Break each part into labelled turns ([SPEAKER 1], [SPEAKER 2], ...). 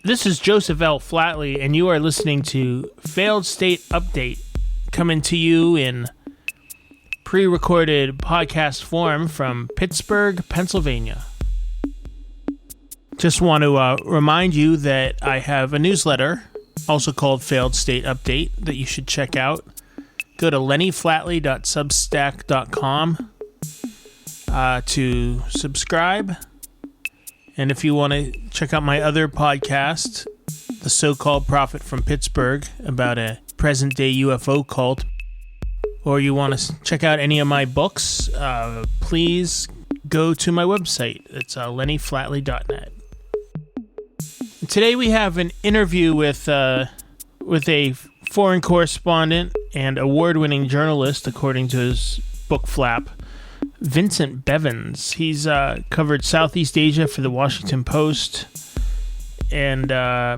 [SPEAKER 1] This is Joseph L. Flatley, and you are listening to Failed State Update, coming to you in pre-recorded podcast form from Pittsburgh, Pennsylvania. Just want to remind you that I have a newsletter, also called Failed State Update, that you should check out. Go to lennyflatley.substack.com to subscribe. And if you want to check out my other podcast, The So-Called Prophet from Pittsburgh, about a present-day UFO cult, or you want to check out any of my books, please go to my website. It's lennyflatley.net. Today we have an interview with a foreign correspondent and award-winning journalist, according to his book Flap, Vincent Bevins. He's covered Southeast Asia for the Washington Post and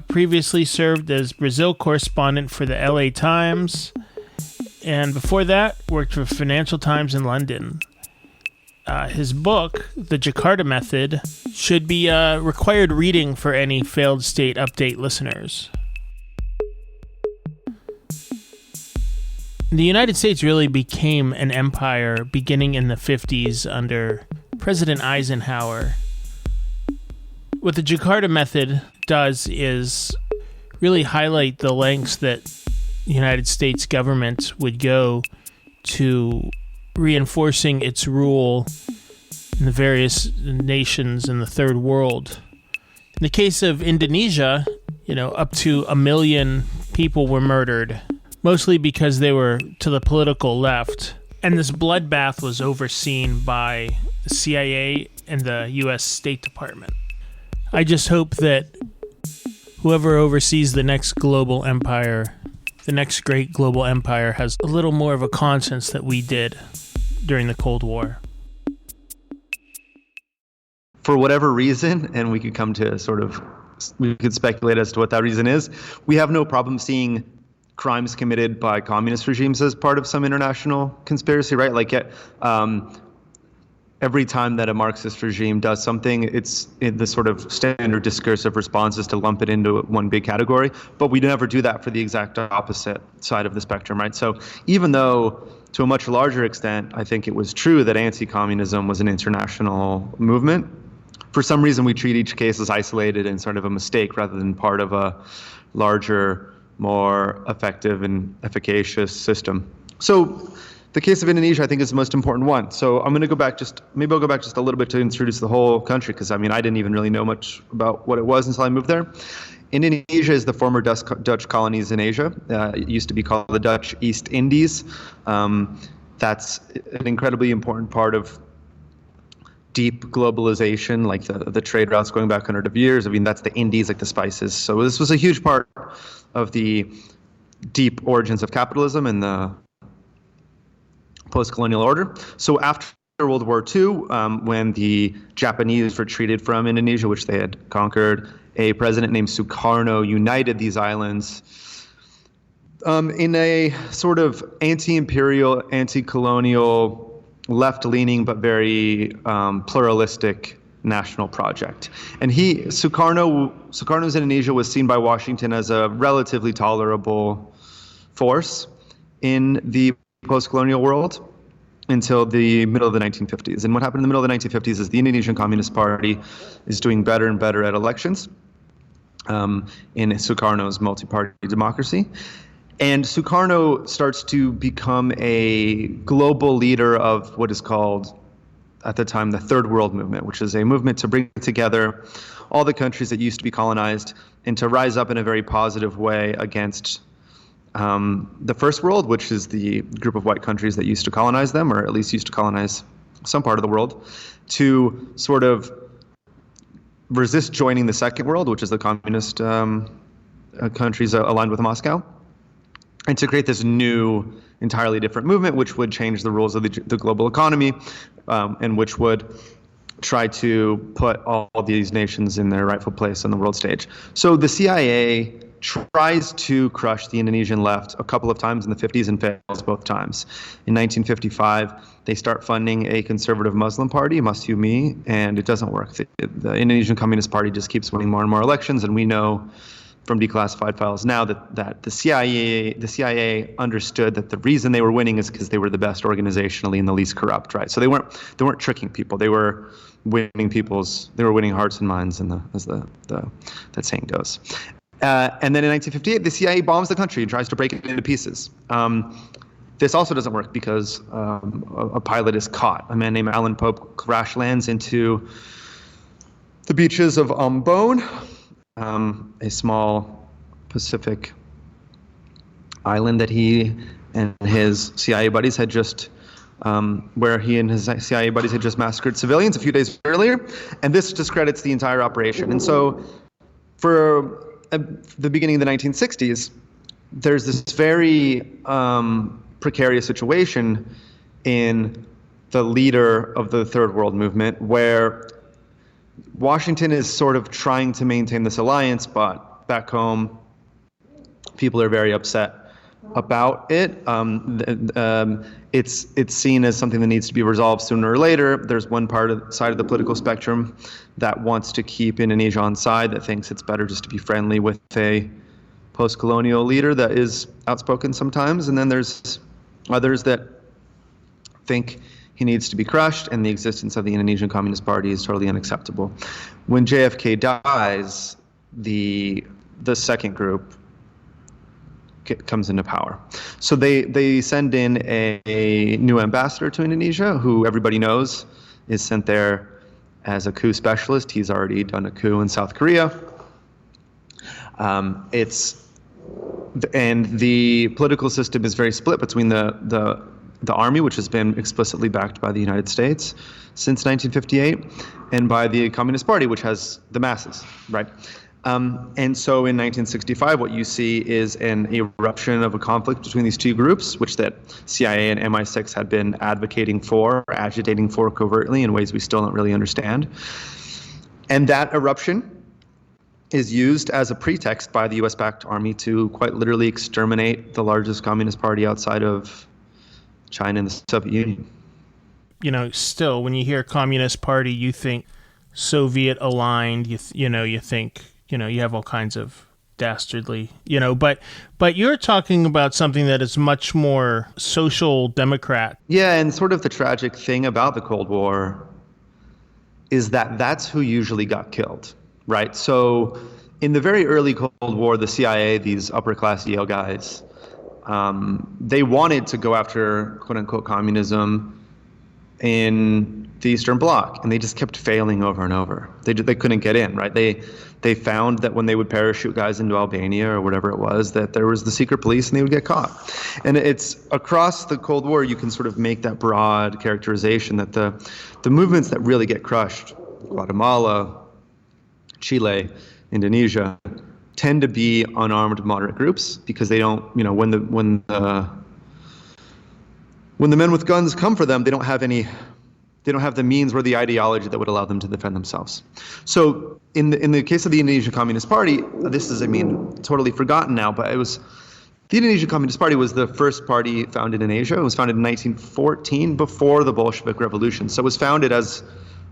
[SPEAKER 1] previously served as Brazil correspondent for the LA Times, and before that worked for Financial Times in London. His book, The Jakarta Method, should be required reading for any Failed State Update listeners. The United States really became an empire beginning in the 50s under President Eisenhower. What the Jakarta Method does is really highlight the lengths that the United States government would go to reinforcing its rule in the various nations in the third world. In the case of Indonesia, up to 1 million people were murdered, mostly because they were to the political left. And this bloodbath was overseen by the CIA and the U.S. State Department. I just hope that whoever oversees the next global empire, the next great global empire, has a little more of a conscience that we did during the Cold War.
[SPEAKER 2] For whatever reason, and we could come to we could speculate as to what that reason is, we have no problem seeing crimes committed by communist regimes as part of some international conspiracy, right? Like every time that a Marxist regime does something, it's in the sort of standard discursive responses to lump it into one big category. But we never do that for the exact opposite side of the spectrum, right? So even though to a much larger extent, I think it was true that anti-communism was an international movement, for some reason we treat each case as isolated and sort of a mistake rather than part of a larger, more effective and efficacious system. So the case of Indonesia, I think, is the most important one. So I'm going to go back maybe I'll go back just a little bit to introduce the whole country, because I didn't even really know much about what it was until I moved there. Indonesia is the former Dutch colonies in Asia. It used to be called the Dutch East Indies. That's an incredibly important part of deep globalization, like the trade routes going back hundreds of years. That's the Indies, like the spices. So this was a huge part of the deep origins of capitalism and the post-colonial order. So after World War II, when the Japanese retreated from Indonesia, which they had conquered, a president named Sukarno united these islands in a sort of anti-imperial, anti-colonial, left-leaning but very pluralistic national project. And Sukarno's Indonesia was seen by Washington as a relatively tolerable force in the post-colonial world until the middle of the 1950s. And what happened in the middle of the 1950s is the Indonesian Communist Party is doing better and better at elections in Sukarno's multi-party democracy. And Sukarno starts to become a global leader of what is called, at the time, the Third World Movement, which is a movement to bring together all the countries that used to be colonized and to rise up in a very positive way against the First World, which is the group of white countries that used to colonize them, or at least used to colonize some part of the world, to sort of resist joining the Second World, which is the communist countries aligned with Moscow, and to create this new, entirely different movement, which would change the rules of the global economy, and which would try to put all these nations in their rightful place on the world stage. So the CIA tries to crush the Indonesian left a couple of times in the 50s and fails both times. In 1955, they start funding a conservative Muslim party, Masyumi, and it doesn't work. The Indonesian Communist Party just keeps winning more and more elections, and we know from declassified files now that the CIA understood that the reason they were winning is because they were the best organizationally and the least corrupt, right? So they weren't tricking people. They were winning hearts and minds, as that saying goes. And then in 1958, the CIA bombs the country and tries to break it into pieces. This also doesn't work because a pilot is caught. A man named Alan Pope crash lands into the beaches of Ambon, a small Pacific island that he and his CIA buddies had just where he and his CIA buddies had just massacred civilians a few days earlier, and this discredits the entire operation. And so, for the beginning of the 1960s, there's this very precarious situation in the leader of the Third World Movement, where Washington is sort of trying to maintain this alliance, but back home, people are very upset about it. It's seen as something that needs to be resolved sooner or later. There's one side of the political spectrum that wants to keep Indonesia on side, that thinks it's better just to be friendly with a post-colonial leader that is outspoken sometimes. And then there's others that think he needs to be crushed, and the existence of the Indonesian Communist Party is totally unacceptable. When JFK dies, the second group comes into power. So they send in a new ambassador to Indonesia, who everybody knows is sent there as a coup specialist. He's already done a coup in South Korea. And the political system is very split between the army, which has been explicitly backed by the United States since 1958, and by the Communist Party, which has the masses, right? And so in 1965, what you see is an eruption of a conflict between these two groups, which that CIA and MI6 had been advocating for, agitating for covertly in ways we still don't really understand. And that eruption is used as a pretext by the US-backed army to quite literally exterminate the largest communist party outside of China and the Soviet Union.
[SPEAKER 1] You know, still, when you hear Communist Party, you think Soviet aligned, you think, you have all kinds of dastardly, but you're talking about something that is much more social democrat.
[SPEAKER 2] Yeah, and sort of the tragic thing about the Cold War is that that's who usually got killed, right? So in the very early Cold War, the CIA, these upper-class Yale guys, they wanted to go after quote-unquote communism in the Eastern Bloc, and they just kept failing over and over. They couldn't get in, right? They found that when they would parachute guys into Albania or whatever it was, that there was the secret police and they would get caught. And it's across the Cold War, you can sort of make that broad characterization that the movements that really get crushed, Guatemala, Chile, Indonesia, tend to be unarmed moderate groups, because they don't, when the men with guns come for them, they don't have the means or the ideology that would allow them to defend themselves. So in the case of the Indonesian Communist Party, this is, totally forgotten now, but the Indonesian Communist Party was the first party founded in Asia. It was founded in 1914, before the Bolshevik Revolution. So it was founded as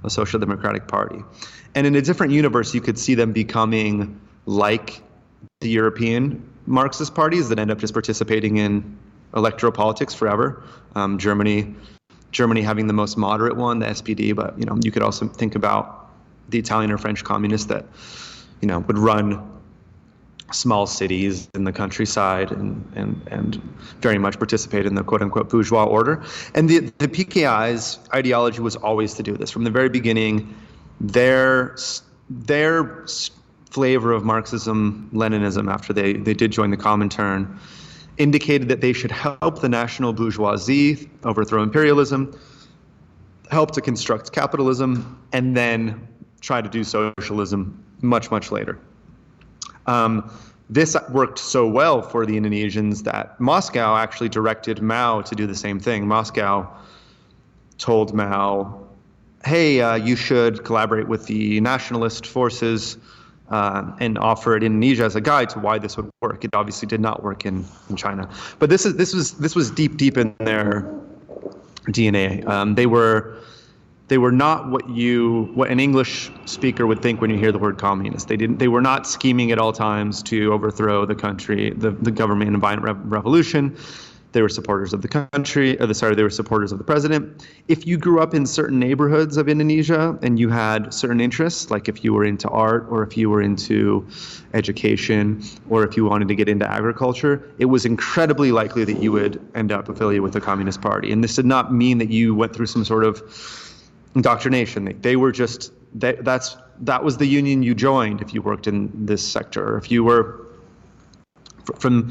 [SPEAKER 2] a social democratic party. And in a different universe, you could see them becoming like the European Marxist parties that end up just participating in electoral politics forever. Germany having the most moderate one, the SPD, but you could also think about the Italian or French communists that would run small cities in the countryside and very much participate in the quote-unquote bourgeois order. And the PKI's ideology was always to do this. From the very beginning, their flavor of Marxism-Leninism, after they did join the Comintern, indicated that they should help the national bourgeoisie overthrow imperialism, help to construct capitalism, and then try to do socialism much, much later. This worked so well for the Indonesians that Moscow actually directed Mao to do the same thing. Moscow told Mao, hey, you should collaborate with the nationalist forces and offered Indonesia as a guide to why this would work. It obviously did not work in China, but this was deep in their DNA. They were not what an English speaker would think when you hear the word communist. They were not scheming at all times to overthrow the country, the government, and violent revolution. They were supporters of the country, they were supporters of the president. If you grew up in certain neighborhoods of Indonesia and you had certain interests, like if you were into art or if you were into education or if you wanted to get into agriculture, it was incredibly likely that you would end up affiliated with the Communist Party. And this did not mean that you went through some sort of indoctrination. They were just, that was the union you joined if you worked in this sector, or if you were from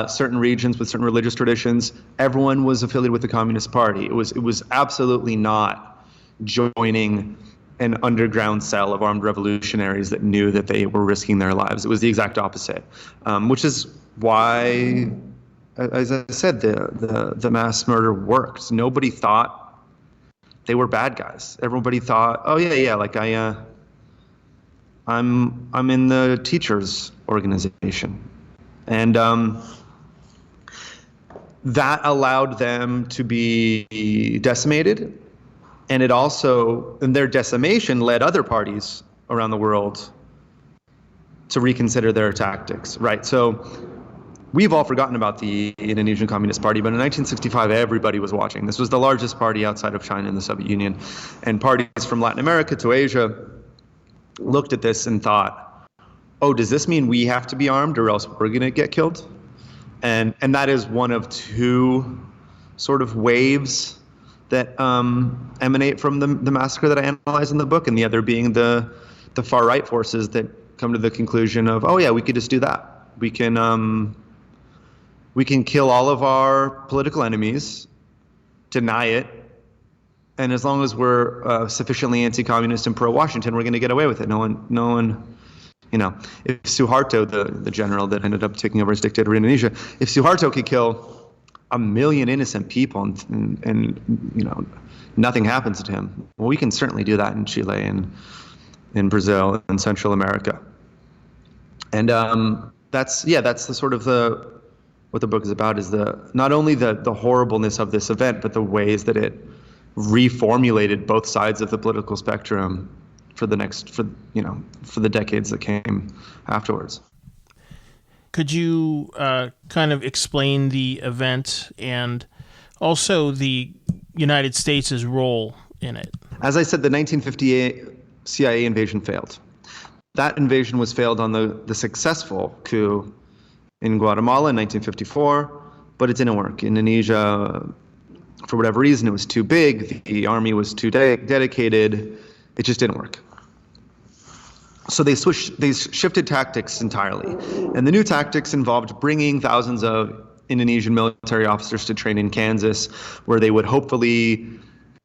[SPEAKER 2] certain regions with certain religious traditions. Everyone was affiliated with the Communist Party. It was absolutely not joining an underground cell of armed revolutionaries that knew that they were risking their lives. It was the exact opposite, which is why, as I said, the mass murder worked. Nobody thought they were bad guys. Everybody thought, oh yeah, like I'm in the teachers' organization. And that allowed them to be decimated. And it also, and their decimation led other parties around the world to reconsider their tactics, right? So we've all forgotten about the Indonesian Communist Party, but in 1965, everybody was watching. This was the largest party outside of China and the Soviet Union. And parties from Latin America to Asia looked at this and thought, oh, does this mean we have to be armed or else we're going to get killed? And that is one of two sort of waves that emanate from the massacre that I analyze in the book, and the other being the far right forces that come to the conclusion of, oh yeah, we could just do that. We can kill all of our political enemies, deny it, and as long as we're sufficiently anti-communist and pro-Washington, we're going to get away with it. No one. You know, if Suharto, the general that ended up taking over as dictator in Indonesia, if Suharto could kill 1 million innocent people and you know, nothing happens to him, well, we can certainly do that in Chile and in Brazil and Central America. And that's the sort of what the book is about, is not only the horribleness of this event, but the ways that it reformulated both sides of the political spectrum for the decades that came afterwards.
[SPEAKER 1] Could you kind of explain the event and also the United States' role in it?
[SPEAKER 2] As I said, the 1958 CIA invasion failed. That invasion was failed on the successful coup in Guatemala in 1954, but it didn't work. Indonesia, for whatever reason, it was too big. The army was too dedicated. It just didn't work. So they shifted tactics entirely. And the new tactics involved bringing thousands of Indonesian military officers to train in Kansas, where they would hopefully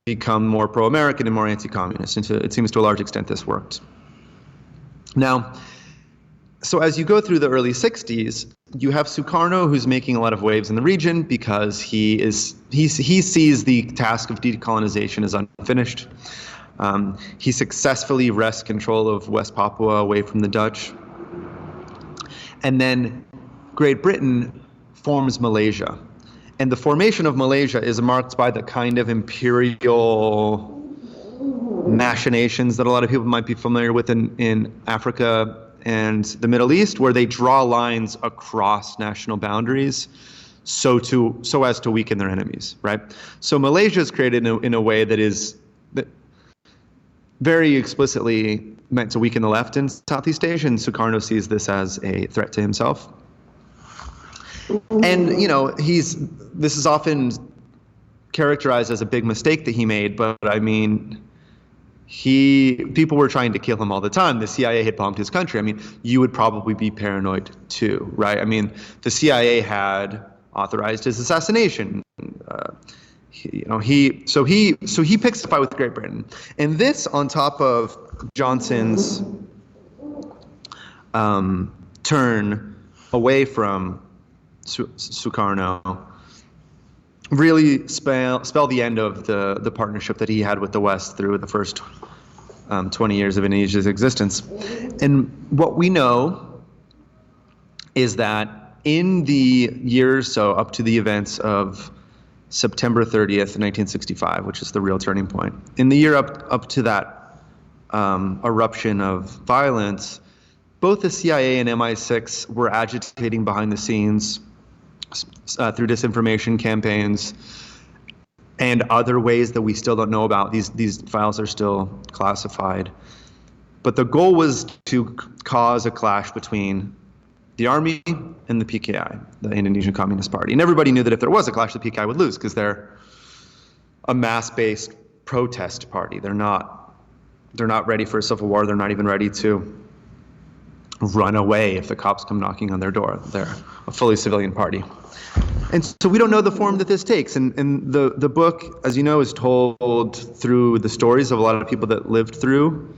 [SPEAKER 2] become more pro-American and more anti-communist. And it seems to a large extent this worked. Now, so as you go through the early 60s, you have Sukarno, who's making a lot of waves in the region because he sees the task of decolonization as unfinished. He successfully wrests control of West Papua away from the Dutch. And then Great Britain forms Malaysia. And the formation of Malaysia is marked by the kind of imperial machinations that a lot of people might be familiar with in Africa and the Middle East, where they draw lines across national boundaries so as to weaken their enemies, right? So Malaysia is created in a way that is very explicitly meant to weaken the left in Southeast Asia, and Sukarno sees this as a threat to himself. And, you know, this is often characterized as a big mistake that he made, but I mean, people were trying to kill him all the time. The CIA had bombed his country. I mean, you would probably be paranoid too, right? I mean, the CIA had authorized his assassination. He picks a fight with Great Britain, and this on top of Johnson's turn away from Sukarno really spell the end of the partnership that he had with the West through the first 20 years of Indonesia's existence. And what we know is that in the years so up to the events of September 30th, 1965, which is the real turning point, in the year up to that eruption of violence, both the CIA and MI6 were agitating behind the scenes through disinformation campaigns and other ways that we still don't know about. These files are still classified. But the goal was to cause a clash between the army and the PKI, the Indonesian Communist Party. And everybody knew that if there was a clash, the PKI would lose because they're a mass-based protest party. They're not ready for a civil war. They're not even ready to run away if the cops come knocking on their door. They're a fully civilian party. And so we don't know the form that this takes. And the book, as you know, is told through the stories of a lot of people that lived through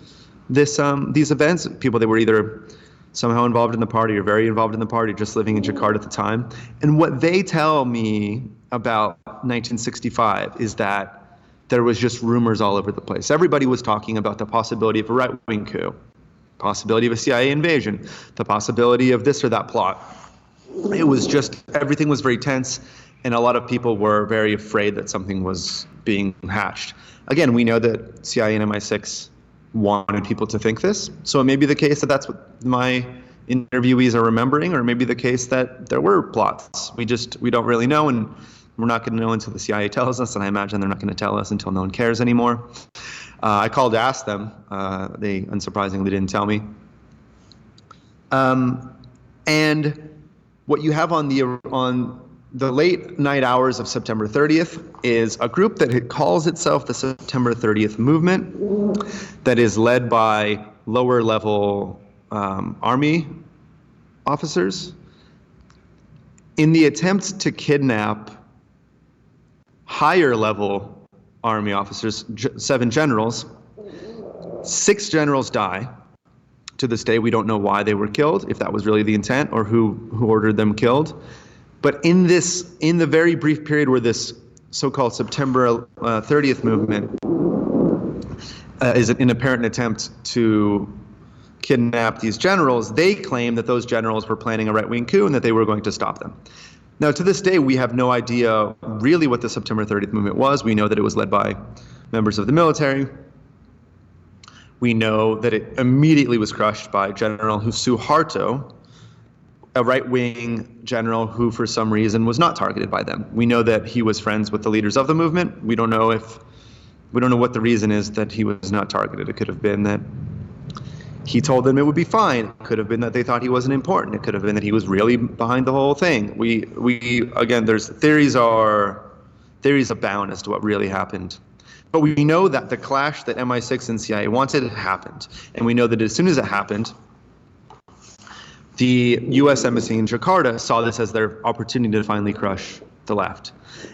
[SPEAKER 2] these events, people that were either somehow involved in the party or very involved in the party, just living in Jakarta at the time. And what they tell me about 1965 is that there was just rumors all over the place. Everybody was talking about the possibility of a right-wing coup, possibility of a CIA invasion, the possibility of this or that plot. It was just, everything was very tense, and a lot of people were very afraid that something was being hatched. Again, we know that CIA and MI6 wanted people to think this, so it may be the case that that's what my interviewees are remembering, or maybe the case that there were plots. We don't really know, and we're not going to know until the CIA tells us, and I imagine they're not going to tell us until no one cares anymore. I called to ask them. They unsurprisingly didn't tell me. And what you have on the late night hours of September 30th is a group that calls itself the September 30th Movement, that is led by lower level army officers in the attempt to kidnap higher level army officers, 7 generals. 6 generals die. To this day, we don't know why they were killed, if that was really the intent, or who ordered them killed. But in the very brief period where this so-called September 30th movement is an apparent attempt to kidnap these generals, they claim that those generals were planning a right-wing coup and that they were going to stop them. Now, to this day, we have no idea really what the September 30th movement was. We know that it was led by members of the military. We know that it immediately was crushed by General Suharto, a right-wing general who, for some reason, was not targeted by them. We know that he was friends with the leaders of the movement. We don't know what the reason is that he was not targeted. It could have been that he told them it would be fine. It could have been that they thought he wasn't important. It could have been that he was really behind the whole thing. We again, there's theories abound as to what really happened. But we know that the clash that MI6 and CIA wanted happened. And we know that as soon as it happened, the U.S. Embassy in Jakarta saw this as their opportunity to finally crush the left.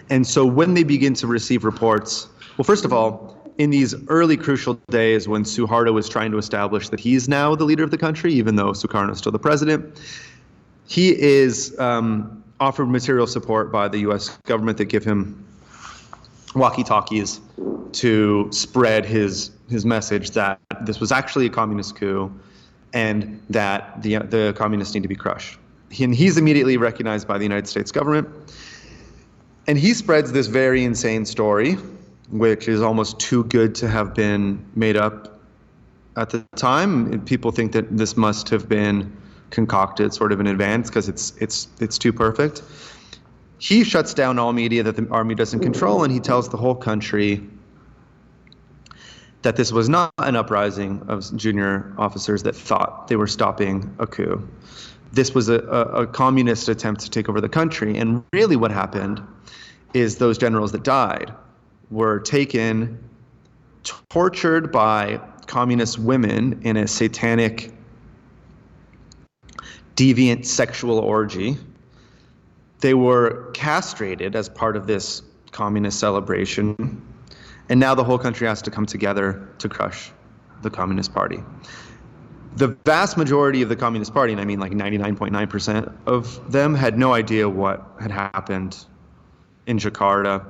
[SPEAKER 2] And so when they begin to receive reports, well, first of all, in these early crucial days when Suharto was trying to establish that he's now the leader of the country, even though Sukarno is still the president, he is offered material support by the U.S. government that give him walkie-talkies to spread his message that this was actually a communist coup and that the communists need to be crushed. And he's immediately recognized by the United States government. And he spreads this very insane story, which is almost too good to have been made up at the time. People think that this must have been concocted sort of in advance because it's too perfect. He shuts down all media that the army doesn't control, and he tells the whole country that this was not an uprising of junior officers that thought they were stopping a coup. This was a communist attempt to take over the country. And really what happened is those generals that died were taken, tortured by communist women in a satanic, deviant sexual orgy. They were castrated as part of this communist celebration. And now the whole country has to come together to crush the Communist Party. The vast majority of the Communist Party, and I mean like 99.9% of them, had no idea what had happened in Jakarta.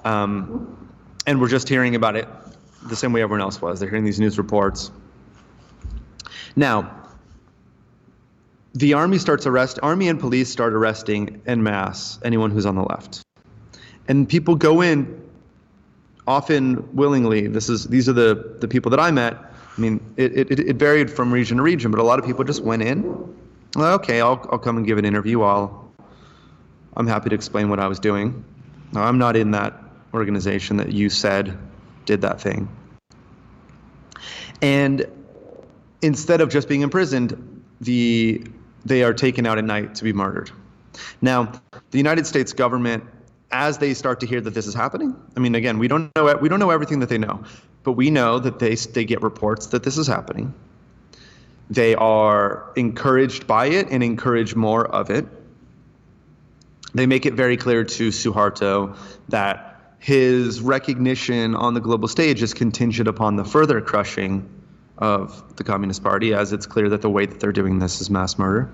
[SPEAKER 2] And we're just hearing about it the same way everyone else was. They're hearing these news reports. Now, the army and police start arresting en masse anyone who's on the left. And people go in often willingly. These are the people that I met. I mean, it varied from region to region, but a lot of people just went in. Well, okay, I'll come and give an interview. I'm happy to explain what I was doing. No, I'm not in that organization that you said did that thing. And instead of just being imprisoned, they are taken out at night to be murdered. Now, the United States government, as they start to hear that this is happening, I mean, again, we don't know everything that they know, but we know that they get reports that this is happening. They are encouraged by it and encourage more of it. They make it very clear to Suharto that his recognition on the global stage is contingent upon the further crushing of the Communist Party, as it's clear that the way that they're doing this is mass murder.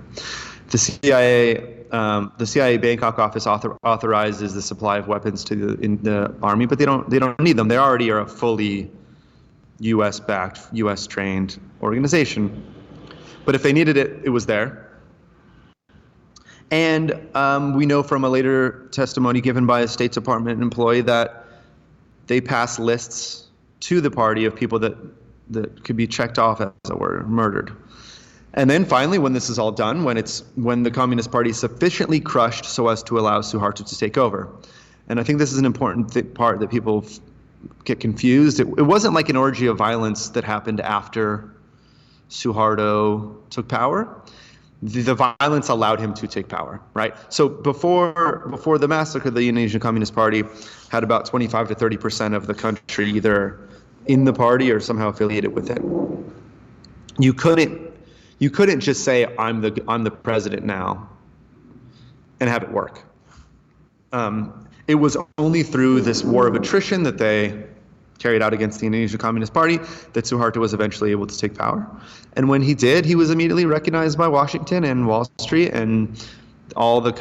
[SPEAKER 2] The CIA Bangkok office authorizes the supply of weapons to the army, but they don't need them. They already are a fully U.S.-backed, U.S.-trained organization. But if they needed it, it was there. And we know from a later testimony given by a State Department employee that they pass lists to the party of people that could be checked off, as it were, murdered. And then finally, when this is all done, when the Communist Party is sufficiently crushed so as to allow Suharto to take over. And I think this is an important part that people get confused. It wasn't like an orgy of violence that happened after Suharto took power. The violence allowed him to take power, right? So before the massacre, the Indonesian Communist Party had about 25 to 30% of the country either in the party or somehow affiliated with it. You couldn't just say I'm the president now and have it work. It was only through this war of attrition that they carried out against the Indonesian Communist Party that Suharto was eventually able to take power. And when he did, he was immediately recognized by Washington and Wall Street, and all the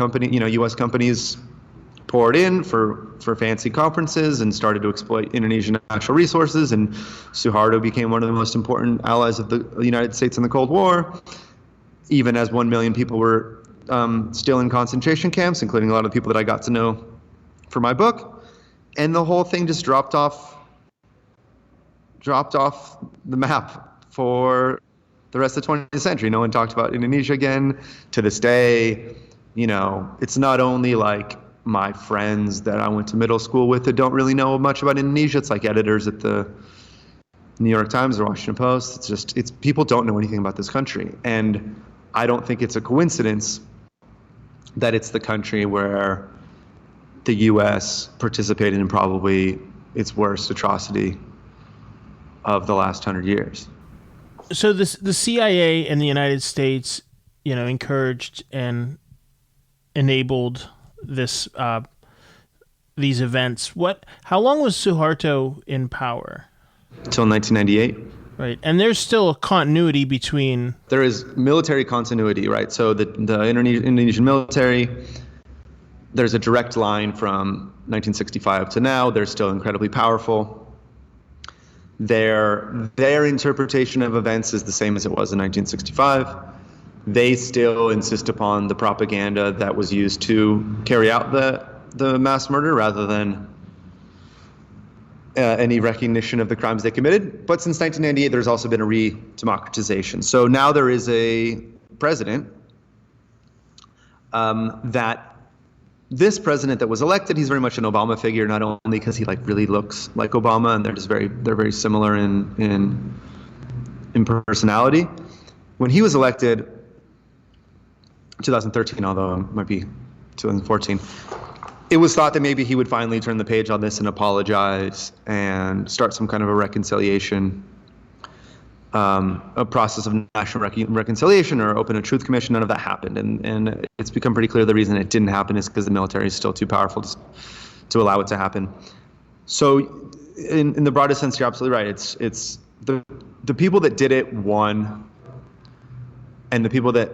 [SPEAKER 2] U.S. companies poured in for fancy conferences and started to exploit Indonesian natural resources, and Suharto became one of the most important allies of the United States in the Cold War, even as 1 million people were still in concentration camps, including a lot of people that I got to know for my book. And the whole thing just dropped off the map for the rest of the 20th century. No one talked about Indonesia again. To this day, it's not only like my friends that I went to middle school with that don't really know much about Indonesia. It's like editors at the New York Times or Washington Post. It's people don't know anything about this country. And I don't think it's a coincidence that it's the country where the U.S. participated in probably its worst atrocity of the last 100 years.
[SPEAKER 1] So the CIA in the United States, encouraged and enabled these events. How long was Suharto in power?
[SPEAKER 2] Until 1998.
[SPEAKER 1] Right, and there's still a continuity between.
[SPEAKER 2] There is military continuity, right? So the Indonesian military, there's a direct line from 1965 to now. They're still incredibly powerful. Their interpretation of events is the same as it was in 1965. They still insist upon the propaganda that was used to carry out the mass murder rather than any recognition of the crimes they committed. But since 1998, there's also been a re-democratization. So now there is a president this president that was elected, he's very much an Obama figure, not only because he really looks like Obama, and they're very similar in personality. When he was elected, 2013, although it might be 2014, it was thought that maybe he would finally turn the page on this and apologize and start some kind of a reconciliation, a process of national reconciliation or open a truth commission. None of that happened. And it's become pretty clear the reason it didn't happen is because the military is still too powerful to allow it to happen. So in the broadest sense, you're absolutely right. It's the people that did it won, and the people that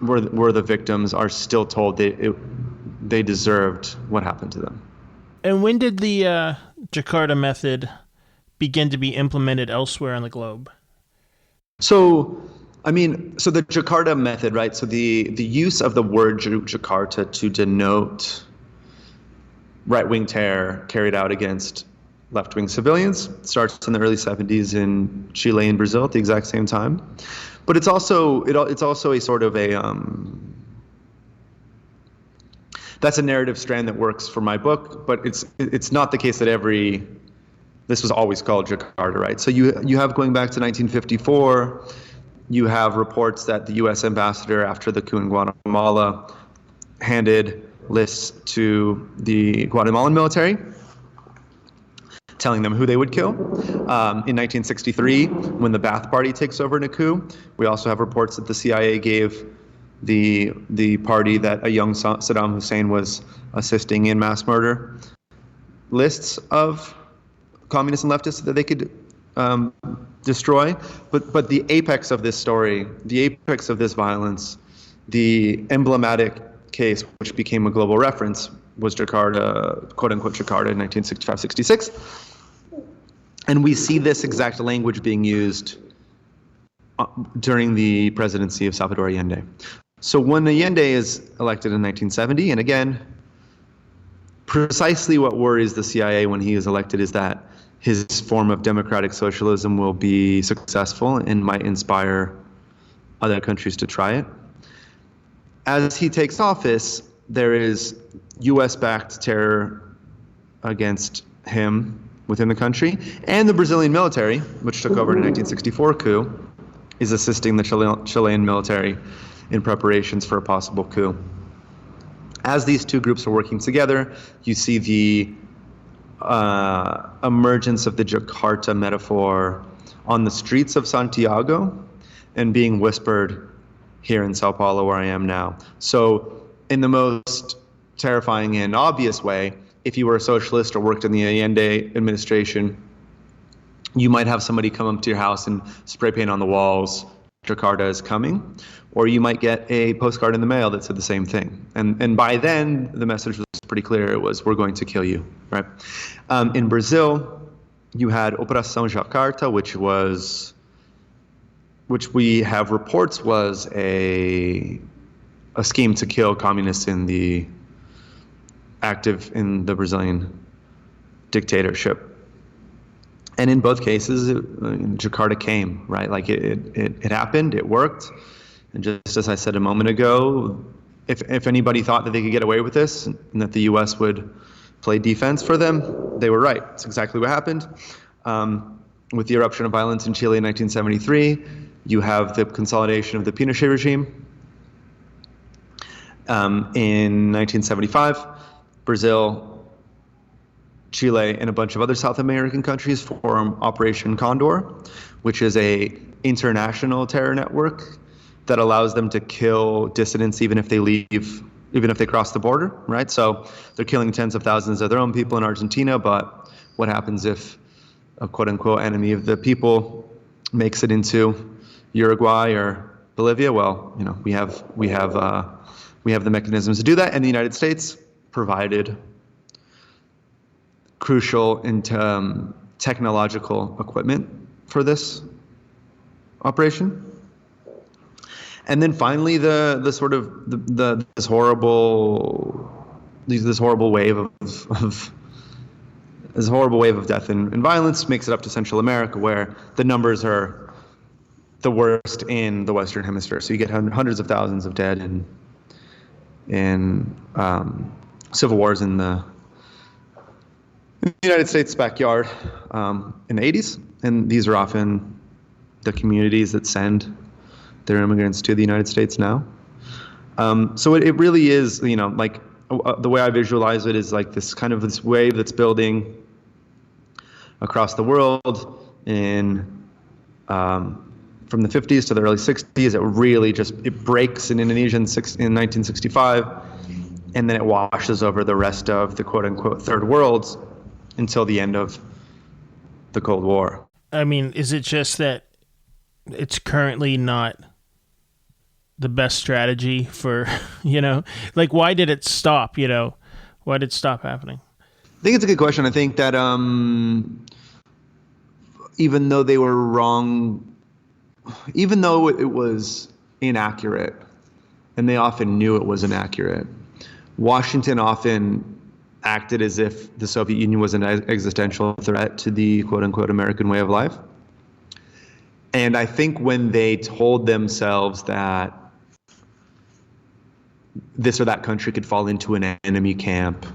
[SPEAKER 2] were the victims are still told they deserved what happened to them.
[SPEAKER 1] And when did the Jakarta Method begin to be implemented elsewhere on the globe?
[SPEAKER 2] So, the Jakarta Method, right? So the use of the word Jakarta to denote right-wing terror carried out against left-wing civilians starts in the early 70s in Chile and Brazil at the exact same time. But it's also a sort of that's a narrative strand that works for my book, but it's not the case that this was always called Jakarta, right? So you have, going back to 1954, you have reports that the U.S. ambassador after the coup in Guatemala handed lists to the Guatemalan military, telling them who they would kill. In 1963, when the Ba'ath Party takes over in a coup, we also have reports that the CIA gave the party that a young Saddam Hussein was assisting in mass murder lists of communists and leftists that they could destroy. But the apex of this story, the apex of this violence, the emblematic case which became a global reference was Jakarta, quote-unquote Jakarta, in 1965-66. And we see this exact language being used during the presidency of Salvador Allende. So when Allende is elected in 1970, and again, precisely what worries the CIA when he is elected is that his form of democratic socialism will be successful and might inspire other countries to try it. As he takes office, there is U.S.-backed terror against him within the country, and the Brazilian military, which took over in the 1964 coup, is assisting the Chilean military in preparations for a possible coup. As these two groups are working together, you see the emergence of the Jakarta metaphor on the streets of Santiago and being whispered here in Sao Paulo, where I am now. So in the most terrifying and obvious way, if you were a socialist or worked in the Allende administration, you might have somebody come up to your house and spray paint on the walls, Jakarta is coming, or you might get a postcard in the mail that said the same thing. And by then, the message was pretty clear. It was, we're going to kill you, right? In Brazil, you had Operação Jakarta, which we have reports was a scheme to kill communists active in the Brazilian dictatorship. And in both cases, Jakarta came, right? Like it happened, it worked. And just as I said a moment ago, if anybody thought that they could get away with this and that the U.S. would play defense for them, they were right. It's exactly what happened. With the eruption of violence in Chile in 1973, you have the consolidation of the Pinochet regime. In 1975, Brazil, Chile, and a bunch of other South American countries form Operation Condor, which is a international terror network that allows them to kill dissidents even if they cross the border, right? So they're killing tens of thousands of their own people in Argentina, but what happens if a quote-unquote enemy of the people makes it into Uruguay or Bolivia? Well, we have the mechanisms to do that, and the United States provided crucial technological equipment for this operation. And then finally, this horrible wave of death and violence makes it up to Central America, where the numbers are the worst in the Western Hemisphere. So you get hundreds of thousands of dead in civil wars in the United States backyard in the 80s, and these are often the communities that send their immigrants to the United States now. So it really is, like the way I visualize it is like this kind of this wave that's building across the world from the 50s to the early 60s. It really it breaks in Indonesia in 1965, and then it washes over the rest of the quote-unquote third world until the end of the Cold War.
[SPEAKER 1] I mean, is it just that it's currently not the best strategy for, like, why did it stop, Why did it stop happening?
[SPEAKER 2] I think it's a good question. I think that even though they were wrong, even though it was inaccurate, and they often knew it was inaccurate, Washington often acted as if the Soviet Union was an existential threat to the quote-unquote American way of life. And I think when they told themselves that this or that country could fall into an enemy camp,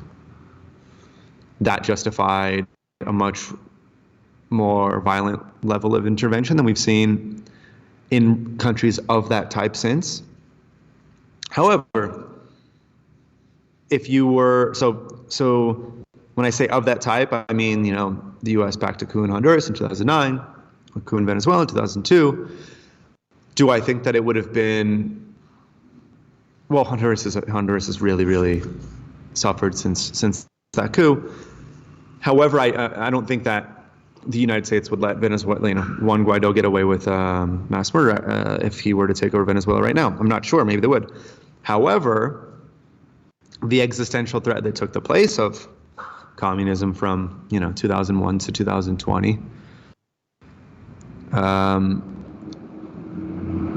[SPEAKER 2] that justified a much more violent level of intervention than we've seen in countries of that type since. However, if you were, so when I say of that type, I mean, the U.S. backed a coup in Honduras in 2009, a coup in Venezuela in 2002. Do I think that it would have been, well, Honduras has really, really suffered since that coup. However, I don't think that the United States would let Venezuela, Juan Guaido, get away with mass murder if he were to take over Venezuela right now. I'm not sure. Maybe they would. However, the existential threat that took the place of communism from 2001 to 2020,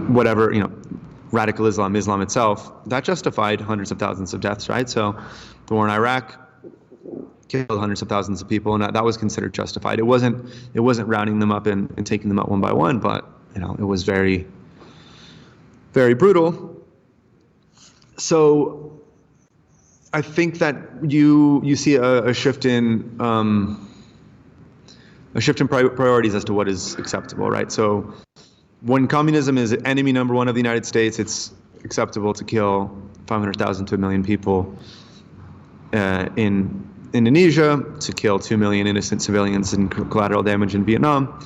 [SPEAKER 2] whatever, radical Islam itself, that justified hundreds of thousands of deaths, right? So the war in Iraq killed hundreds of thousands of people, and that was considered justified. It wasn't rounding them up and taking them out one by one, but it was very, very brutal. So I think that you see a shift in priorities as to what is acceptable, right? So when communism is enemy number one of the United States, it's acceptable to kill 500,000 to 1 million people in Indonesia, to kill 2 million innocent civilians and collateral damage in Vietnam.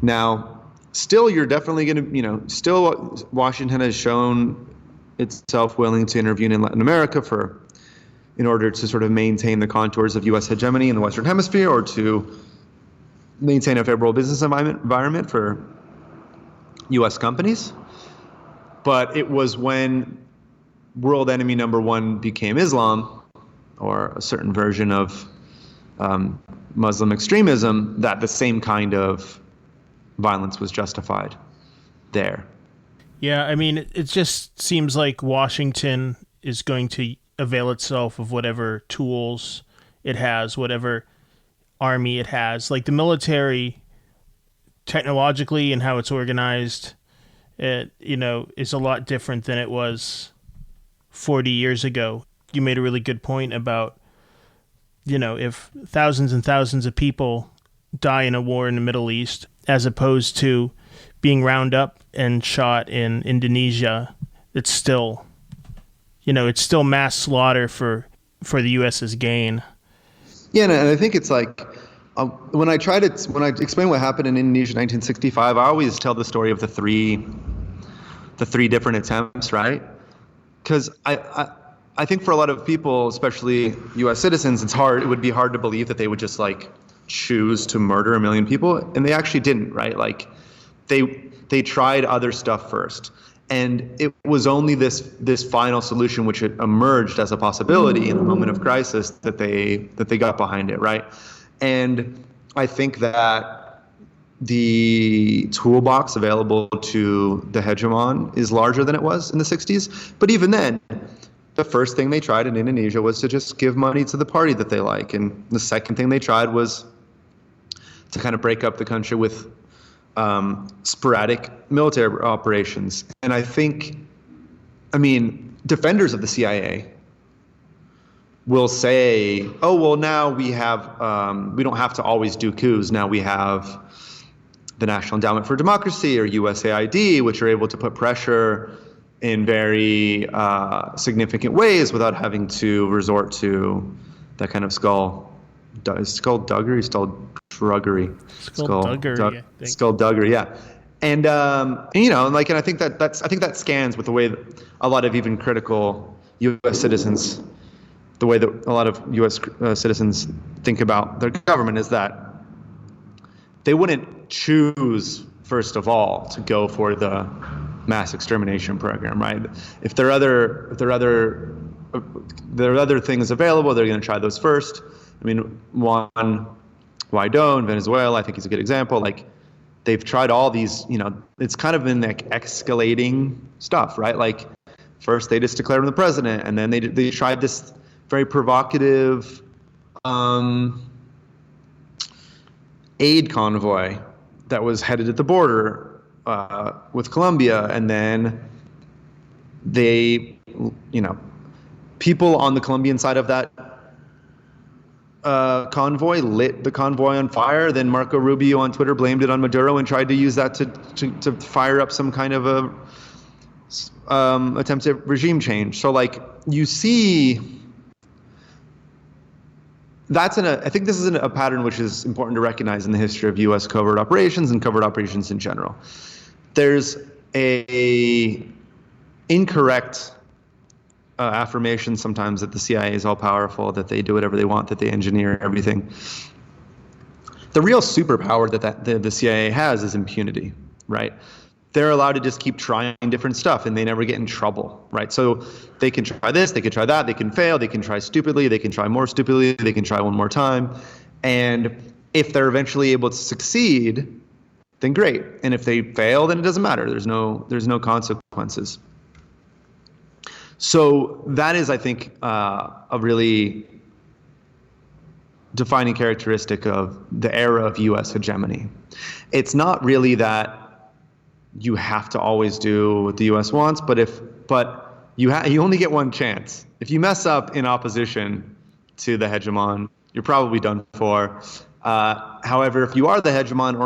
[SPEAKER 2] Now, still, you're definitely going to, still Washington has shown itself willing to intervene in Latin America in order to sort of maintain the contours of U.S. hegemony in the Western Hemisphere, or to maintain a favorable business environment for U.S. companies. But it was when world enemy number one became Islam, or a certain version of Muslim extremism, that the same kind of violence was justified there.
[SPEAKER 1] Yeah, I mean, it just seems like Washington is going to avail itself of whatever tools it has, whatever army it has. Like the military, technologically and how it's organized, it is a lot different than it was 40 years ago. You made a really good point about, if thousands and thousands of people die in a war in the Middle East, as opposed to being round up and shot in Indonesia, it's still, it's still mass slaughter for the U.S.'s gain.
[SPEAKER 2] Yeah, and I think it's like, when I explain what happened in Indonesia in 1965, I always tell the story of the three different attempts, right? Because I think for a lot of people, especially U.S. citizens, it would be hard to believe that they would just choose to murder 1 million people, and they actually didn't, right? They tried other stuff first, and it was only this final solution, which had emerged as a possibility in a moment of crisis, that they got behind it, right? And I think that the toolbox available to the hegemon is larger than it was in the 60s. But even then, the first thing they tried in Indonesia was to just give money to the party that they like. And the second thing they tried was to kind of break up the country with sporadic military operations. And I think, defenders of the CIA will say, oh, well, now we don't have to always do coups. Now we have the National Endowment for Democracy, or USAID, which are able to put pressure in very significant ways without having to resort to that kind of skullduggery. Skullduggery, yeah. And I think that scans with the way that a lot of even critical U.S. citizens, the way that a lot of U.S. citizens think about their government, is that they wouldn't choose, first of all, to go for the mass extermination program, right? If there are other things available, they're going to try those first. One Guaido in Venezuela, I think he's a good example. Like, they've tried all these, it's kind of been like escalating stuff, right? Like, first they just declared him the president, and then they tried this very provocative aid convoy that was headed at the border with Colombia, and then they, people on the Colombian side of that convoy lit the convoy on fire. Then Marco Rubio on Twitter blamed it on Maduro and tried to use that to fire up some kind of a attempt at regime change. So like, you see, I think this is a pattern which is important to recognize in the history of U.S. covert operations and covert operations in general. There's a incorrect affirmation sometimes that the CIA is all powerful, that they do whatever they want, that they engineer everything. The real superpower that the CIA has is impunity, right? They're allowed to just keep trying different stuff and they never get in trouble, right? So they can try this, they can try that, they can fail, they can try stupidly, they can try more stupidly, they can try one more time. And if they're eventually able to succeed, then great. And if they fail, then it doesn't matter. There's no consequences. So that is, I think, a really defining characteristic of the era of U.S. hegemony. It's not really that you have to always do what the U.S. wants, but you only get one chance. If you mess up in opposition to the hegemon, you're probably done for. However, if you are the hegemon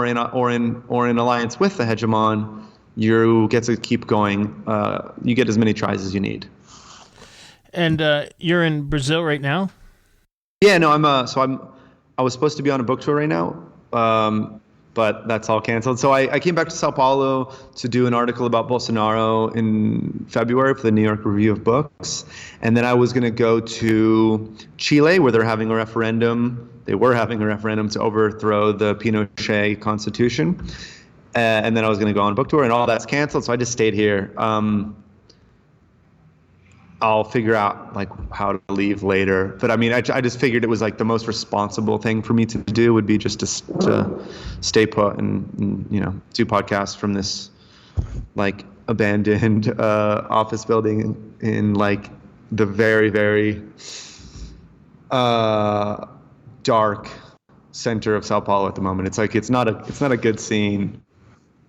[SPEAKER 2] or in alliance with the hegemon, you get to keep going. You get as many tries as you need.
[SPEAKER 1] And you're in Brazil right now?
[SPEAKER 2] Yeah, no, I was supposed to be on a book tour right now, but that's all canceled. So I came back to Sao Paulo to do an article about Bolsonaro in February for the New York Review of Books. And then I was going to go to Chile, where they're having a referendum. They were having a referendum to overthrow the Pinochet constitution. And then I was going to go on a book tour, and all that's canceled. So I just stayed here. I'll figure out like how to leave later. But I mean, I just figured it was like the most responsible thing for me to do would be just to stay put and do podcasts from this like abandoned office building in like the very, very dark center of Sao Paulo at the moment. It's like it's not a good scene.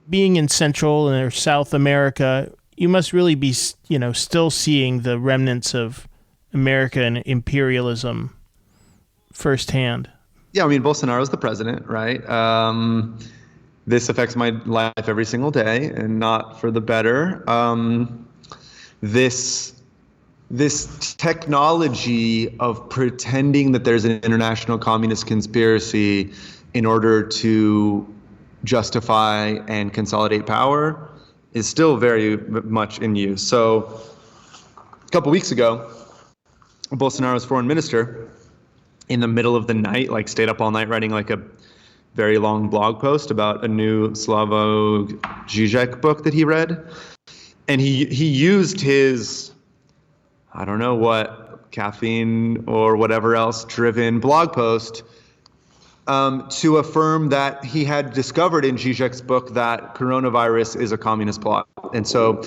[SPEAKER 1] Being in Central or South America, you must really be, still seeing the remnants of American imperialism firsthand. Yeah,
[SPEAKER 2] I mean, Bolsonaro's the president, right? This affects my life every single day, and not for the better. This technology of pretending that there's an international communist conspiracy in order to justify and consolidate power is still very much in use. So a couple weeks ago, Bolsonaro's foreign minister, in the middle of the night, like stayed up all night writing like a very long blog post about a new Slavoj Žižek book that he read. And he used his, I don't know what, caffeine or whatever else driven blog post to affirm that he had discovered in Zizek's book that coronavirus is a communist plot. And so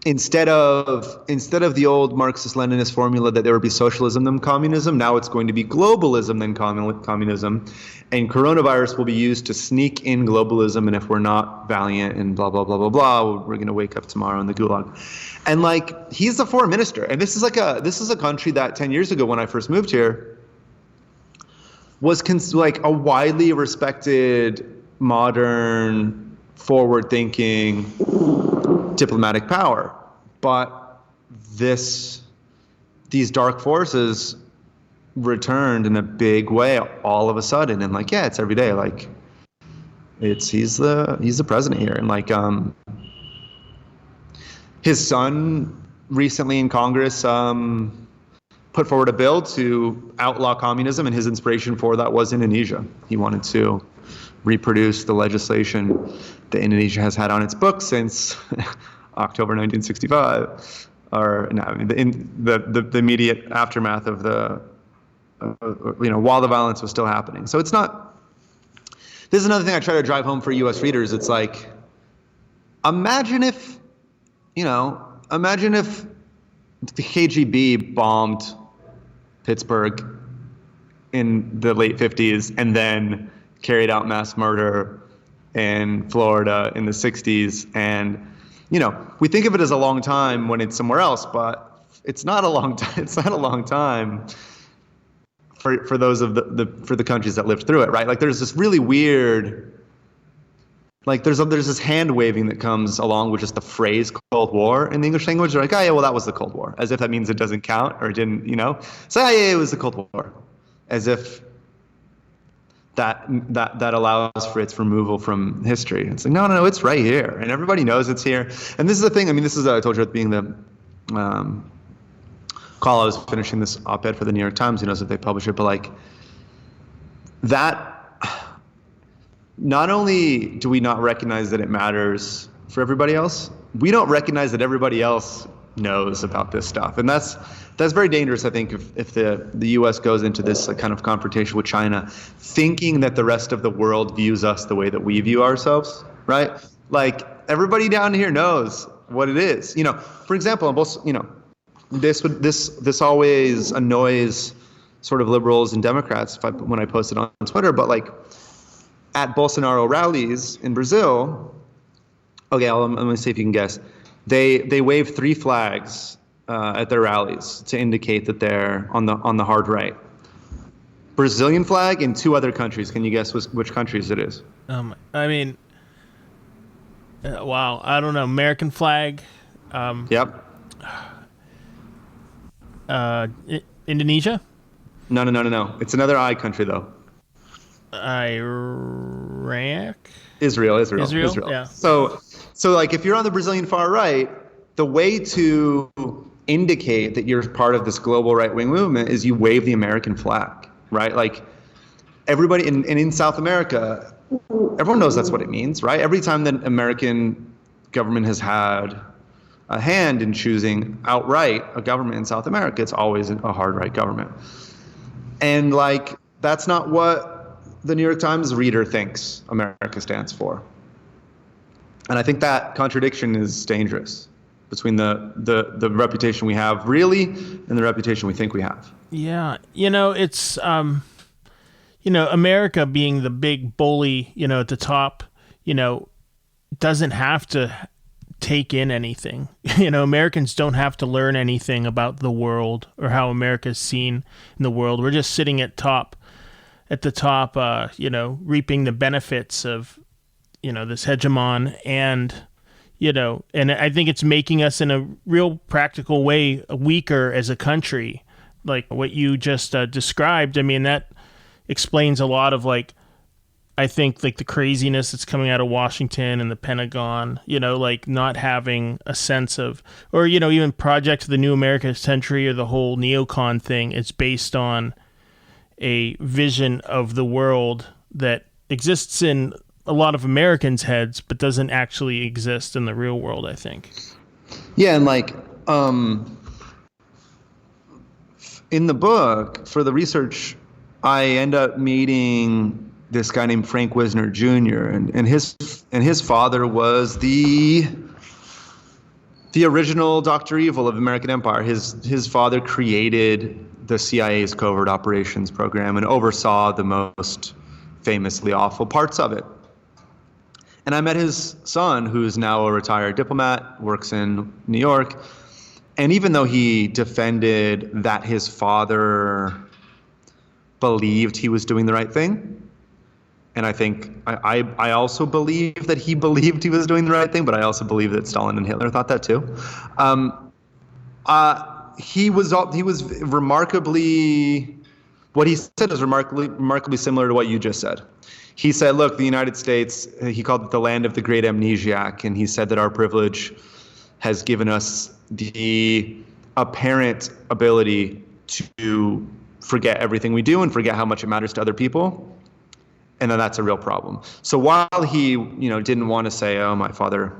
[SPEAKER 2] instead of the old Marxist-Leninist formula that there would be socialism then communism, now it's going to be globalism then communism. And coronavirus will be used to sneak in globalism. And if we're not valiant and blah, blah, blah, blah, blah, we're going to wake up tomorrow in the gulag. And like, he's the foreign minister. And this is a country that 10 years ago when I first moved here was like a widely respected, modern, forward-thinking diplomatic power. But these dark forces returned in a big way all of a sudden, and like, yeah, it's every day. Like, he's the president here, and like his son recently in Congress put forward a bill to outlaw communism, and his inspiration for that was Indonesia. He wanted to reproduce the legislation that Indonesia has had on its books since October 1965, or no, in the immediate aftermath of the while the violence was still happening. So it's not. This is another thing I try to drive home for U.S. readers. It's like, imagine if the KGB bombed Pittsburgh in the late 50s and then carried out mass murder in Florida in the 60s. And, we think of it as a long time when it's somewhere else, but it's not a long time. It's not a long time for those of for the countries that lived through it, right? Like there's this really weird, like there's this hand waving that comes along with just the phrase Cold War in the English language. They're like, oh yeah, well that was the Cold War, as if that means it doesn't count or it didn't, So yeah, it was the Cold War, as if that allows for its removal from history. It's like no, it's right here, and everybody knows it's here. And this is the thing. I mean, this is I told you at being the call. I was finishing this op-ed for the New York Times. Who knows if they publish it, but like that. Not only do we not recognize that it matters for everybody else, we don't recognize that everybody else knows about this stuff. And that's very dangerous, I think, if the U.S. goes into this kind of confrontation with China, thinking that the rest of the world views us the way that we view ourselves, right? Like, everybody down here knows what it is. For example, this always annoys sort of liberals and Democrats when I post it on Twitter, but like, at Bolsonaro rallies in Brazil, okay, let me see if you can guess. They wave 3 flags at their rallies to indicate that they're on the hard right. Brazilian flag in 2 other countries. Can you guess which countries it is?
[SPEAKER 1] I mean, wow, I don't know. American flag.
[SPEAKER 2] Yep.
[SPEAKER 1] Indonesia?
[SPEAKER 2] No. It's another I country though.
[SPEAKER 1] Iraq?
[SPEAKER 2] Israel.
[SPEAKER 1] Yeah.
[SPEAKER 2] So like if you're on the Brazilian far right, the way to indicate that you're part of this global right-wing movement is you wave the American flag, right? Like everybody in South America, everyone knows that's what it means, right? Every time the American government has had a hand in choosing outright a government in South America, it's always a hard right government. And like that's not what the New York Times reader thinks America stands for. And I think that contradiction is dangerous between the reputation we have really and the reputation we think we have.
[SPEAKER 1] Yeah. It's, America being the big bully, at the top, doesn't have to take in anything. Americans don't have to learn anything about the world or how America is seen in the world. We're just sitting at the top, reaping the benefits of, this hegemon and I think it's making us in a real practical way weaker as a country. Like what you just described. I mean, that explains a lot of I think the craziness that's coming out of Washington and the Pentagon, not having a sense of, or, even Project the New American Century or the whole neocon thing. It's based on a vision of the world that exists in a lot of Americans' heads, but doesn't actually exist in the real world, I think.
[SPEAKER 2] Yeah, and in the book, for the research, I end up meeting this guy named Frank Wisner Jr. and his father was the original Dr. Evil of American Empire. His father created the CIA's covert operations program and oversaw the most famously awful parts of it. And I met his son, who's now a retired diplomat, works in New York. And even though he defended that his father believed he was doing the right thing, and I think I also believe that he believed he was doing the right thing, but I also believe that Stalin and Hitler thought that too. He was remarkably, what he said was remarkably similar to what you just said. He said, look, the United States, he called it the land of the great amnesiac, and he said that our privilege has given us the apparent ability to forget everything we do and forget how much it matters to other people. And then that's a real problem. So while he, didn't want to say, oh, my father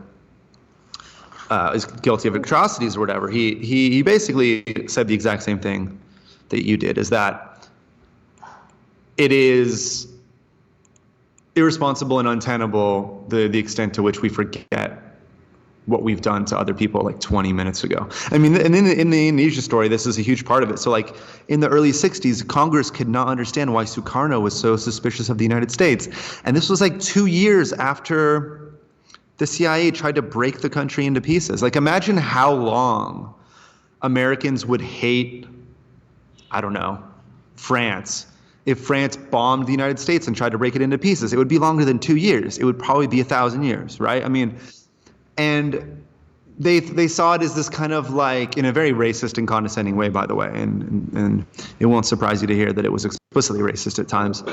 [SPEAKER 2] is guilty of atrocities or whatever, he basically said the exact same thing that you did, is that it is irresponsible and untenable the extent to which we forget what we've done to other people like 20 minutes ago. I mean, and in the Indonesia story, this is a huge part of it. So like in the early 60s, Congress could not understand why Sukarno was so suspicious of the United States. And this was like 2 years after the CIA tried to break the country into pieces. Like imagine how long Americans would hate, I don't know, France. If France bombed the United States and tried to break it into pieces, it would be longer than 2 years. It would probably be 1,000 years, right? I mean, and they saw it as this kind of like, in a very racist and condescending way, by the way, and it won't surprise you to hear that it was explicitly racist at times.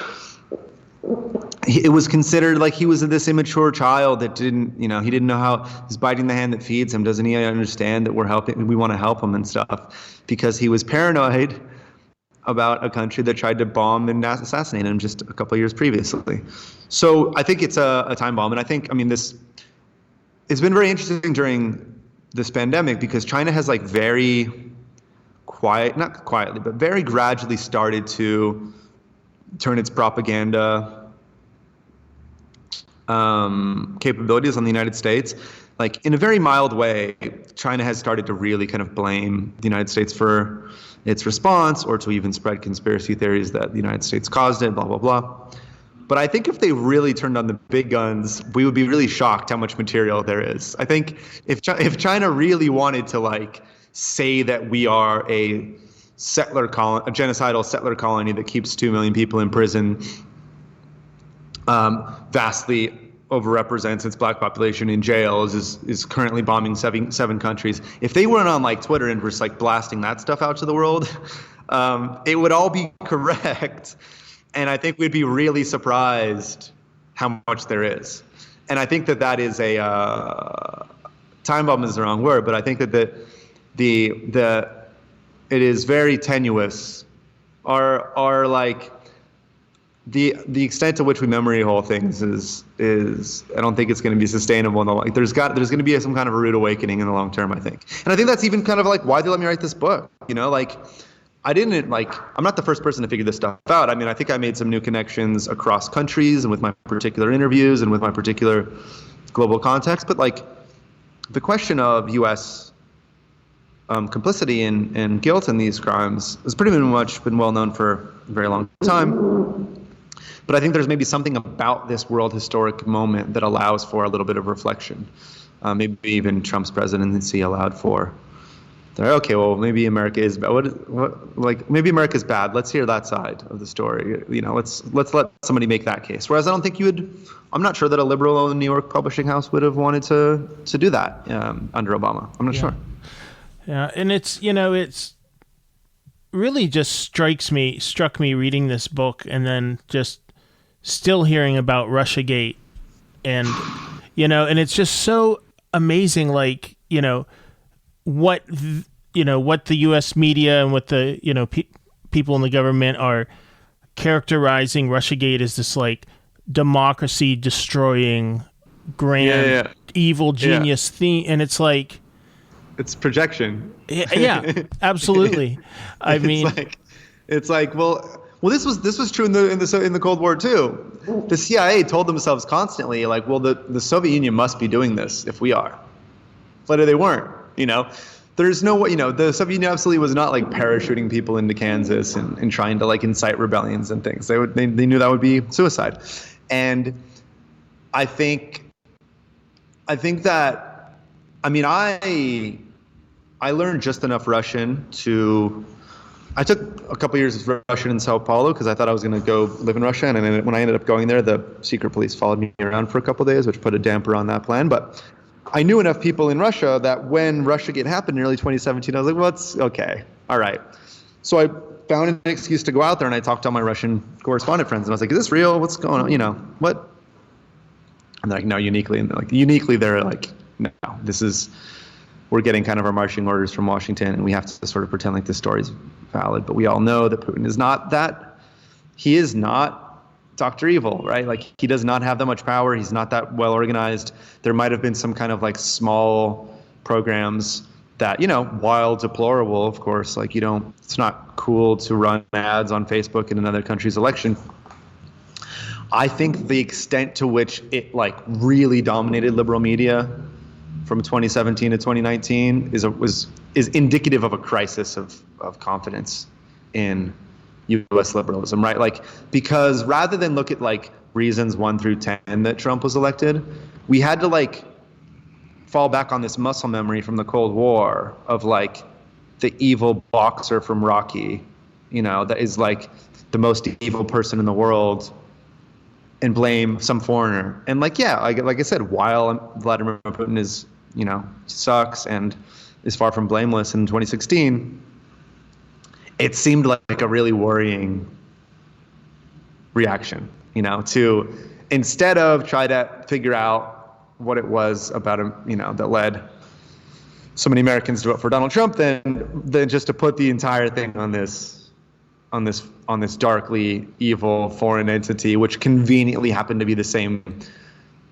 [SPEAKER 2] It was considered like he was this immature child that didn't know how he's biting the hand that feeds him. Doesn't he understand that we want to help him and stuff, because he was paranoid about a country that tried to bomb and assassinate him just a couple of years previously. So I think it's a time bomb, and I think, it's been very interesting during this pandemic because China has like very not quietly, but very gradually started to turn its propaganda capabilities on the United States. Like in a very mild way, China has started to really kind of blame the United States for its response, or to even spread conspiracy theories that the United States caused it, blah, blah, blah. But I think if they really turned on the big guns, we would be really shocked how much material there is. I think if China really wanted to like say that we are a genocidal settler colony that keeps 2 million people in prison, vastly overrepresents its black population in jails, is currently bombing seven countries. If they weren't on like Twitter and just like blasting that stuff out to the world, it would all be correct. And I think we'd be really surprised how much there is. And I think that is a time bomb is the wrong word, but I think that it is very tenuous. Our like the extent to which we memory hole things is I don't think it's going to be sustainable in the long. There's going to be some kind of a rude awakening in the long term, I think. And I think that's even kind of like why they let me write this book. I'm not the first person to figure this stuff out. I mean, I think I made some new connections across countries and with my particular interviews and with my particular global context. But like the question of U.S. Complicity and guilt in these crimes has pretty much been well known for a very long time. But I think there's maybe something about this world historic moment that allows for a little bit of reflection. Maybe even Trump's presidency allowed for. Okay, well, maybe America is maybe America's bad. Let's hear that side of the story. Let's let somebody make that case. Whereas I don't think I'm not sure that a liberal New York publishing house would have wanted to do that under Obama. I'm not sure.
[SPEAKER 1] Yeah, and it's really just struck me reading this book and then just still hearing about Russiagate and it's just so amazing, like, what the U.S. media and what the people in the government are characterizing Russiagate as this like democracy destroying grand evil genius theme, and it's like
[SPEAKER 2] it's projection.
[SPEAKER 1] Yeah, absolutely. I mean,
[SPEAKER 2] it's like well, this was true in the Cold War too. The CIA told themselves constantly like, well, the Soviet Union must be doing this if we are, but they weren't. There's no way, the Soviet Union absolutely was not like parachuting people into Kansas and trying to like incite rebellions and things. They knew that would be suicide. And I think that, I learned just enough Russian I took a couple years of Russian in Sao Paulo because I thought I was going to go live in Russia. And then when I ended up going there, the secret police followed me around for a couple of days, which put a damper on that plan. But I knew enough people in Russia that when Russiagate happened in early 2017, I was like, well, it's okay. All right. So I found an excuse to go out there and I talked to all my Russian correspondent friends and I was like, is this real? What's going on? What? And they're like, no, uniquely. And they're like, no, we're getting kind of our marching orders from Washington and we have to sort of pretend like this story is valid. But we all know that Putin is not that. He is not Dr. Evil, right? Like he does not have that much power. He's not that well organized. There might have been some kind of like small programs that, while deplorable, of course, like it's not cool to run ads on Facebook in another country's election. I think the extent to which it like really dominated liberal media from 2017 to 2019 is indicative of a crisis of confidence in U.S. liberalism, right? Like, because rather than look at like reasons 1 through 10 that Trump was elected, we had to like fall back on this muscle memory from the Cold War of like the evil boxer from Rocky, that is like the most evil person in the world, and blame some foreigner. And like, yeah, like I said, while Vladimir Putin is, sucks and is far from blameless in 2016, it seemed like a really worrying reaction, to instead of try to figure out what it was about him, that led so many Americans to vote for Donald Trump, then just to put the entire thing on this darkly evil foreign entity, which conveniently happened to be the same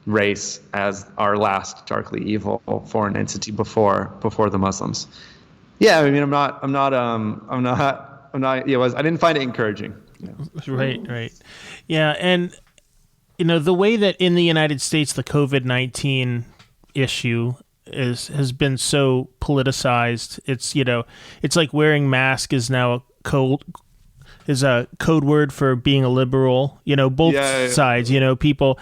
[SPEAKER 2] race as our last darkly evil foreign entity before the Muslims. Yeah, I mean, I didn't find it encouraging.
[SPEAKER 1] Right. Yeah, and the way that in the United States the COVID-19 issue has been so politicized, it's like wearing mask is now a code word for being a liberal. Both sides. People.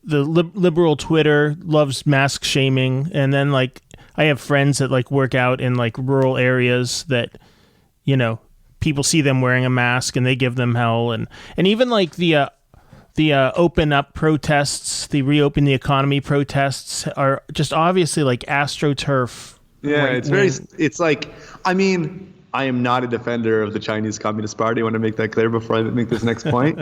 [SPEAKER 1] The liberal Twitter loves mask shaming, and then like I have friends that like work out in like rural areas that people see them wearing a mask and they give them hell, and even like the open up protests, the reopen the economy protests are just obviously like AstroTurf.
[SPEAKER 2] Yeah, it's like, I mean, I am not a defender of the Chinese Communist Party. I want to make that clear before I make this next point.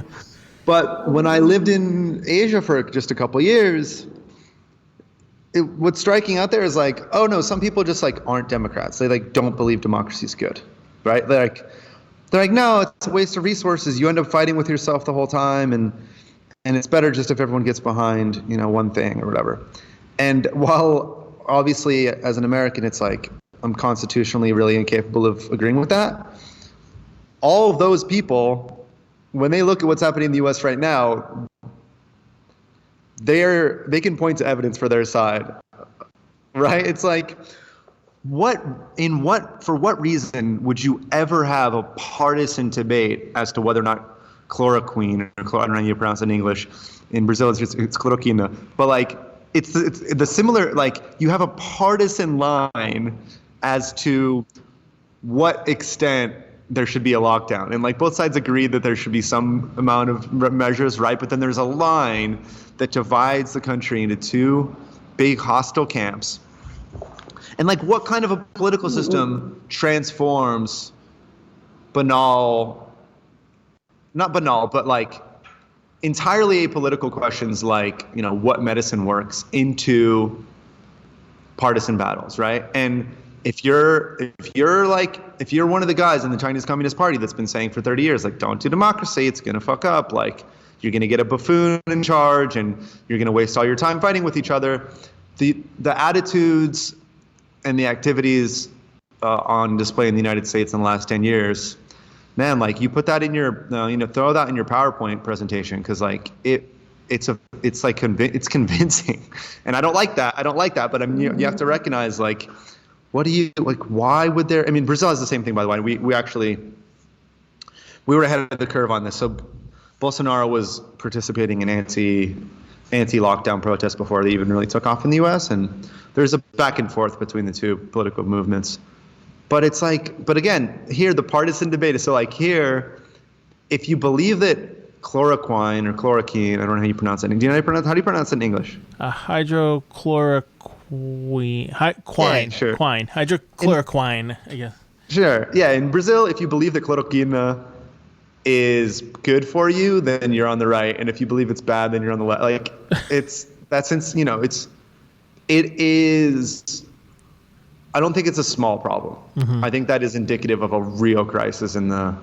[SPEAKER 2] But when I lived in Asia for just a couple of years, what's striking out there is like, oh no, some people just like aren't Democrats. They like don't believe democracy is good, right? They're like, no, it's a waste of resources. You end up fighting with yourself the whole time, and it's better just if everyone gets behind, one thing or whatever. And while obviously as an American, it's like I'm constitutionally really incapable of agreeing with that, all of those people, when they look at what's happening in the U.S. right now, they can point to evidence for their side, right? It's like, for what reason would you ever have a partisan debate as to whether or not chloroquine, or I don't know how you pronounce it in English. In Brazil, it's chloroquina. But like, it's the similar, like you have a partisan line as to what extent there should be a lockdown. And like both sides agree that there should be some amount of measures, right? But then there's a line that divides the country into two big hostile camps. And like, what kind of a political system transforms not banal, but like entirely apolitical questions like, what medicine works into partisan battles, right? And if you're one of the guys in the Chinese Communist Party that's been saying for 30 years, like, don't do democracy, it's going to fuck up, like, you're going to get a buffoon in charge and you're going to waste all your time fighting with each other, the attitudes and the activities on display in the United States in the last 10 years, man, like, you put that in your, throw that in your PowerPoint presentation, because like it's convincing, and I don't like that, but I mean, you have to recognize, like, why would there? I mean, Brazil has the same thing, by the way. We were ahead of the curve on this. So Bolsonaro was participating in anti-lockdown protests before they even really took off in the U.S. And there's a back and forth between the two political movements. But it's like, but again, here the partisan debate is so like here, if you believe that chloroquine or chloroquine, I don't know how you pronounce it. Do you know how do you pronounce it in English?
[SPEAKER 1] Hydrochloroquine.
[SPEAKER 2] Sure.
[SPEAKER 1] Hydrochloroquine, I guess.
[SPEAKER 2] Sure. Yeah. In Brazil, if you believe that chloroquine is good for you, then you're on the right, and if you believe it's bad, then you're on the left. Like, it is. I don't think it's a small problem. Mm-hmm. I think that is indicative of a real crisis in the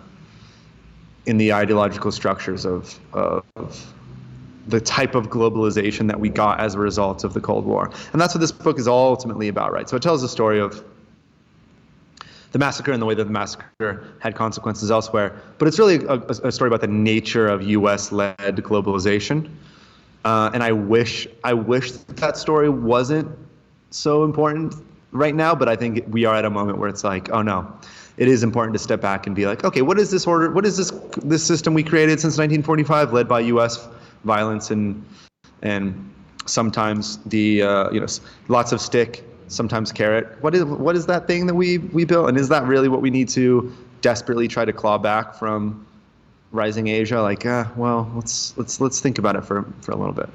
[SPEAKER 2] ideological structures of the type of globalization that we got as a result of the Cold War. And that's what this book is ultimately about, right? So it tells the story of the massacre and the way that the massacre had consequences elsewhere. But it's really a story about the nature of U.S.-led globalization. And I wish that story wasn't so important right now, but I think we are at a moment where it's like, oh no, it is important to step back and be like, okay, what is this order? What is this system we created since 1945, led by U.S. violence and sometimes the lots of stick, sometimes carrot. What is that thing that we built, and is that really what we need to desperately try to claw back from rising Asia? Like, well, let's think about it for a little bit.